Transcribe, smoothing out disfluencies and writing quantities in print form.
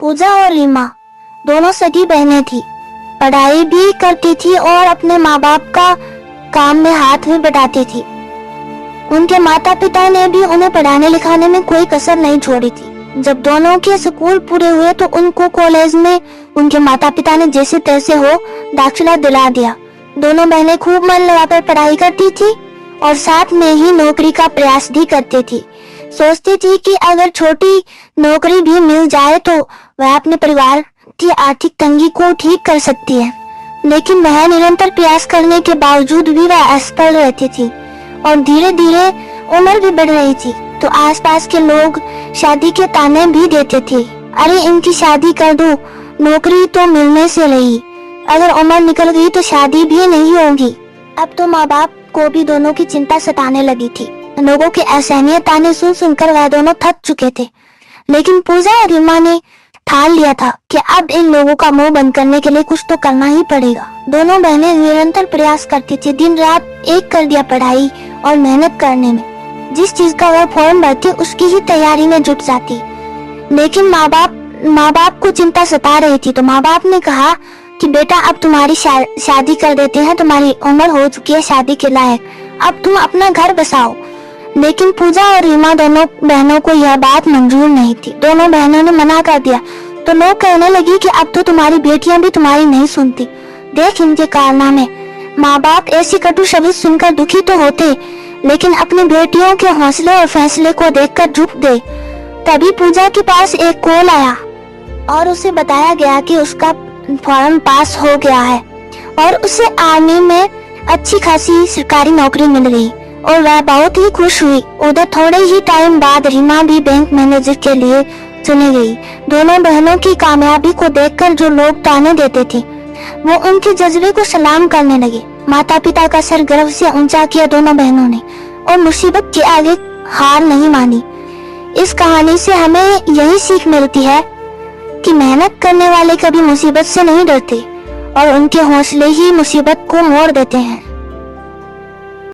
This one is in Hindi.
पूजा और रीमा दोनों सगी बहनें थी। पढ़ाई भी करती थी और अपने माँ बाप का काम में हाथ भी बटाती थी। उनके माता पिता ने भी उन्हें पढ़ाने लिखाने में कोई कसर नहीं छोड़ी थी। जब दोनों के स्कूल पूरे हुए तो उनको कॉलेज में उनके माता पिता ने जैसे तैसे हो दाखिला दिला दिया। दोनों बहनें खूब मन लगाकर पढ़ाई करती थी और साथ में ही नौकरी का प्रयास भी करती थी। सोचती थी कि अगर छोटी नौकरी भी मिल जाए तो वह अपने परिवार की आर्थिक तंगी को ठीक कर सकती है। लेकिन वह निरंतर प्रयास करने के बावजूद भी वह असफल रहती थी और धीरे धीरे उम्र भी बढ़ रही थी तो आसपास के लोग शादी के ताने भी देते थे। अरे इनकी शादी कर दो, नौकरी तो मिलने से रही, अगर उम्र निकल गई तो शादी भी नहीं होगी। अब तो माँ बाप को भी दोनों की चिंता सताने लगी थी। लोगों के असहनीय ताने सुन सुनकर वह दोनों थक चुके थे। लेकिन पूजा और रीमा ने ठान लिया था कि अब इन लोगों का मुंह बंद करने के लिए कुछ तो करना ही पड़ेगा। दोनों बहनें निरंतर प्रयास करती थी, दिन रात एक कर दिया पढ़ाई और मेहनत करने में। जिस चीज का वह फॉर्म भरती उसकी ही तैयारी में जुट जाती। लेकिन माँ बाप को चिंता सता रही थी तो माँ बाप ने कहा कि बेटा अब तुम्हारी शादी कर देते हैं, तुम्हारी उम्र हो चुकी है शादी के लायक, अब तुम अपना घर बसाओ। लेकिन पूजा और रीमा दोनों बहनों को यह बात मंजूर नहीं थी। दोनों बहनों ने मना कर दिया तो लोग कहने लगी कि अब तो तुम्हारी बेटियां भी तुम्हारी नहीं सुनती, देख इनके कारनामे। माँ बाप ऐसी कटु शब्द सुनकर दुखी तो होते लेकिन अपनी बेटियों के हौसले और फैसले को देखकर झुक गए। तभी पूजा के पास एक कॉल आया और उसे बताया गया कि उसका फॉर्म पास हो गया है और उसे आर्मी में अच्छी खासी सरकारी नौकरी मिल गई और वह बहुत ही खुश हुई। उधर थोड़े ही टाइम बाद रीमा भी बैंक मैनेजर के लिए चुनी गई। दोनों बहनों की कामयाबी को देखकर जो लोग ताने देते थे वो उनके जज्बे को सलाम करने लगे। माता पिता का सर गर्व से ऊंचा किया दोनों बहनों ने और मुसीबत के आगे हार नहीं मानी। इस कहानी से हमें यही सीख मिलती है कि मेहनत करने वाले कभी मुसीबत से नहीं डरते और उनके हौसले ही मुसीबत को मोड़ देते हैं।